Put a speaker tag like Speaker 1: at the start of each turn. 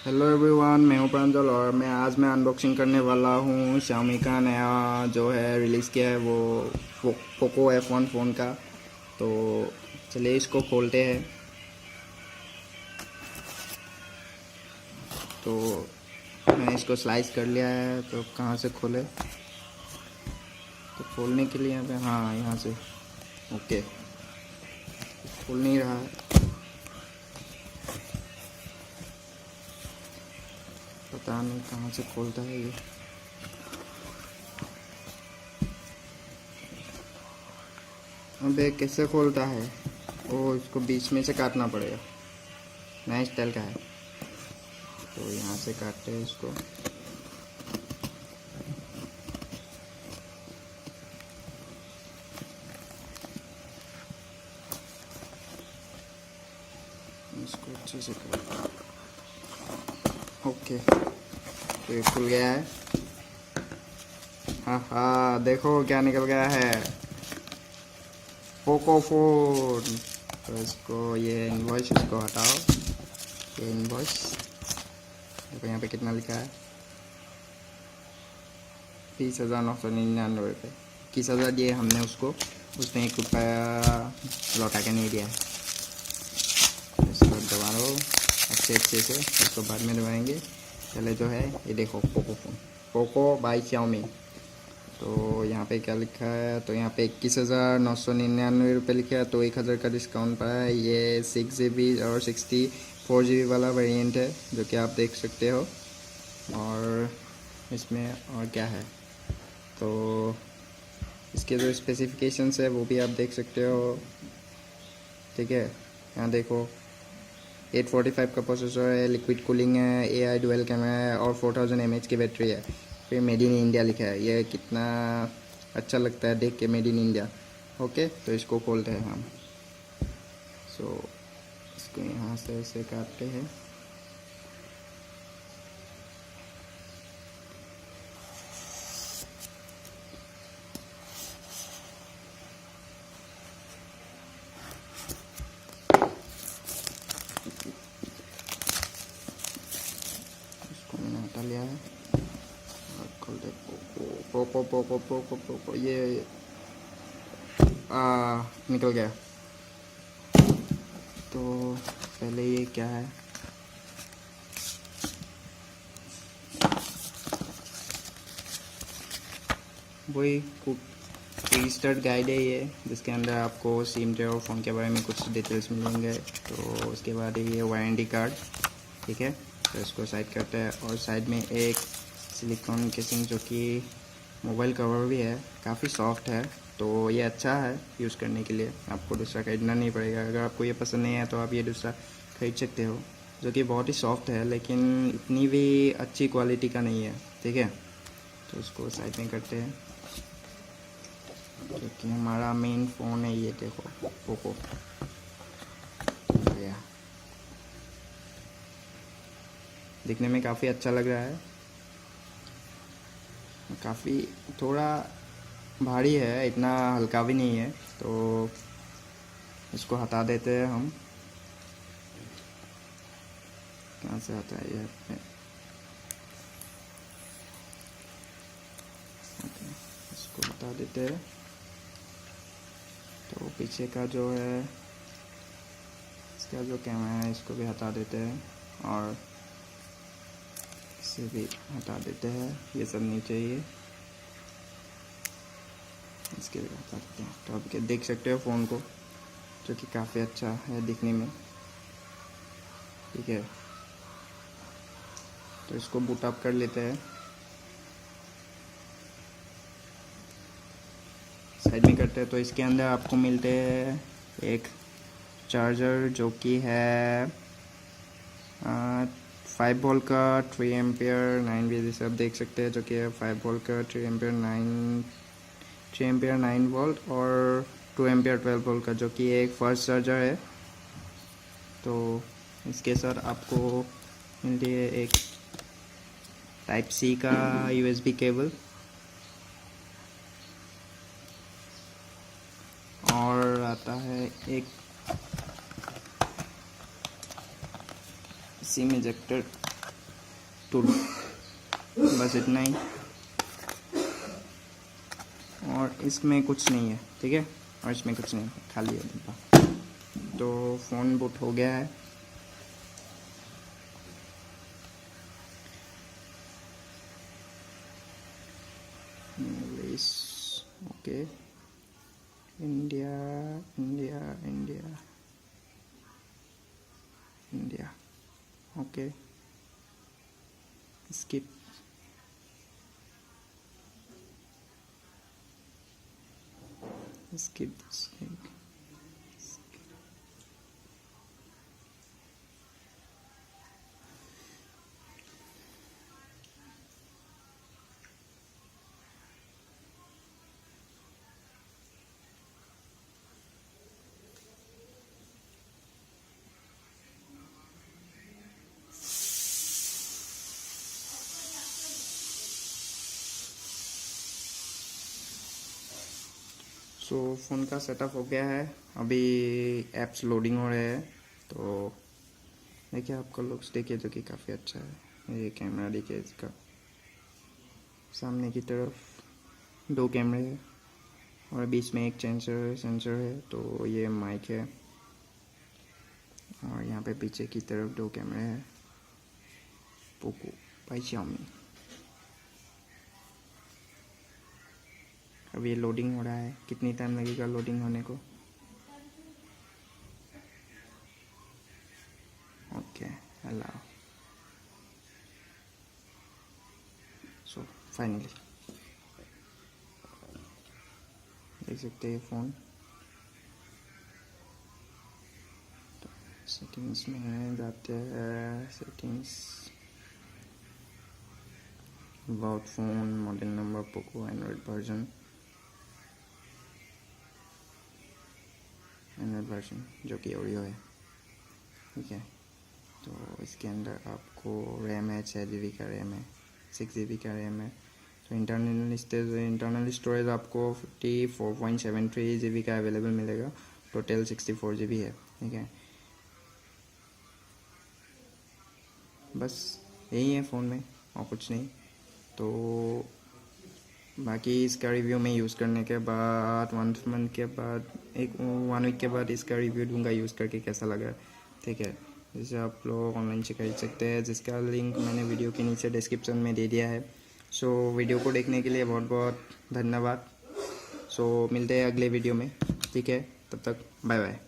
Speaker 1: Hello everyone, मैं हूं प्रांजल और मैं अनबॉक्सिंग करने वाला हूं Xiaomi का नया जो है रिलीज़ किया है वो पोको F1 फ़ोन का। तो चलिए इसको खोलते हैं। तो मैंने इसको स्लाइस कर लिया है, तो कहाँ से खोले? तो खोलने के लिए यहाँ पे, हाँ यहाँ से। ओके, खोल नहीं रहा है, पता नहीं कहाँ से खोलता है ये। अबे कैसे खोलता है? ओ, इसको बीच में से काटना पड़ेगा, नया स्टाइल का है। तो यहाँ से काटते हैं इसको। इसको अच्छे से कर। ओके, तो ये खुल गया है। हाँ हाँ, देखो क्या निकल गया है, पोको फोन। तो इसको ये इनवॉइस इसको हटाओ, ये इनवॉइस देखो यहाँ पे कितना लिखा है, 30,999 रुपये। 21,000 दिए हमने उसको, उसने 1 रुपया लौटा के नहीं दिया है। इसको दबा लो अच्छे से, इसको बाद में दबाएंगे। पहले जो है ये देखो, Poco phone, Poco by Xiaomi। तो यहाँ पे क्या लिखा है, तो यहाँ पे 21,999 रुपये लिखा है। तो 1,000 का डिस्काउंट पाया है। ये 6GB और 64GB वाला वेरिएंट है, जो कि आप देख सकते हो। और इसमें और क्या है, तो इसके जो स्पेसिफिकेशंस है वो भी आप देख सकते हो, ठीक है। यहाँ देखो, 845 का प्रोसेसर है, लिक्विड कूलिंग है, AI डुअल कैमरा है और 4000 mAh की बैटरी है। फिर मेड इन इंडिया लिखा है। ये कितना अच्छा लगता है देख के, मेड इन इंडिया। ओके, तो इसको खोलते हैं हम। इसको यहाँ से ऐसे काटते हैं। इसको मैंने हटा लिया है और खोलते। पोको पोको पोको पोको, ये निकल गया। तो पहले ये क्या है, वही रजिस्टर्ड गाइड है ये, जिसके अंदर आपको सिम ट्रे और फ़ोन के बारे में कुछ डिटेल्स मिलेंगे। तो उसके बाद ये वारंटी कार्ड, ठीक है। तो इसको साइड करते हैं, और साइड में एक सिलिकॉन केसिंग, जो कि मोबाइल कवर भी है, काफ़ी सॉफ्ट है। तो ये अच्छा है यूज़ करने के लिए, आपको दूसरा खरीदना नहीं पड़ेगा। अगर आपको ये पसंद नहीं है तो आप ये दूसरा खरीद सकते हो, जो कि बहुत ही सॉफ्ट है, लेकिन इतनी भी अच्छी क्वालिटी का नहीं है, ठीक है। तो इसको साइड में करते हैं, क्योंकि हमारा मेन फ़ोन है ये, देखो पोको। दिखने में काफ़ी अच्छा लग रहा है, काफ़ी थोड़ा भारी है, इतना हल्का भी नहीं है। तो इसको हटा देते हैं हम। कहाँ से आता है ये? इसको हटा देते हैं। तो पीछे का जो है, इसका जो कैमरा है, इसको भी हटा देते हैं, और इसे भी हटा देते हैं। ये सब नहीं चाहिए, इसके भी हटा देते हैं। तो आप देख सकते हो फ़ोन को, जो कि काफ़ी अच्छा है दिखने में, ठीक है। तो इसको बूट अप कर लेते हैं, साइड में करते हैं। तो इसके अंदर आपको मिलते हैं एक चार्जर, जो कि है 5 वोल्ट का, 3 एम्पियर 9V, जैसे आप देख सकते हैं, जो कि है 5 वोल्ट का, 3 एम्पियर 9 वोल्ट, और 2 एम्पियर 12 वोल्ट का, जो कि एक फर्स्ट चार्जर है। तो इसके साथ आपको मिलती है एक Type-C का USB केबल, और आता है एक सिम इजेक्टर टूल, बस इतना ही। और इसमें कुछ नहीं है, ठीक है, और इसमें कुछ नहीं है, खाली है डिब्बा। तो फ़ोन बूट हो गया है। English okay, India India India India okay, skip. skip this link. So phone का सेटअप हो गया है। अभी ऐप्स लोडिंग हो रहे हैं। तो देखिए, आपका लुक्स देखिए तो कि काफ़ी अच्छा है। ये कैमरा देखिए, इसका सामने की तरफ 2 कैमरे हैं और बीच में एक सेंसर है। तो ये माइक है और यहाँ पे पीछे की तरफ 2 कैमरे हैं। Poco by Xiaomi। अब ये लोडिंग हो रहा है, कितनी टाइम लगेगा लोडिंग होने को। Okay, allow. सो फाइनली देख सकते हैं फ़ोन। तो सेटिंग्स में जाते हैं, settings, about phone, model number, Poco, Android version जो कि ओरियो है, ठीक है। तो इसके अंदर आपको रैम है 6 GB का रैम है, 6 GB का रैम है। तो इंटरनल स्टोरेज आपको 54.73 GB का अवेलेबल मिलेगा। टोटल 64 GB है, ठीक है। बस यही है फ़ोन में और कुछ नहीं। तो बाकी इसका रिव्यू मैं यूज़ करने के बाद 1 मंथ के बाद, 1 वीक के बाद इसका रिव्यू दूंगा यूज़ करके कैसा लगा, ठीक है। जैसे आप लोग ऑनलाइन से खरीद सकते हैं, जिसका लिंक मैंने वीडियो के नीचे डिस्क्रिप्शन में दे दिया है। सो वीडियो को देखने के लिए बहुत बहुत धन्यवाद। सो मिलते हैं अगले वीडियो में, ठीक है। तब तक बाय बाय।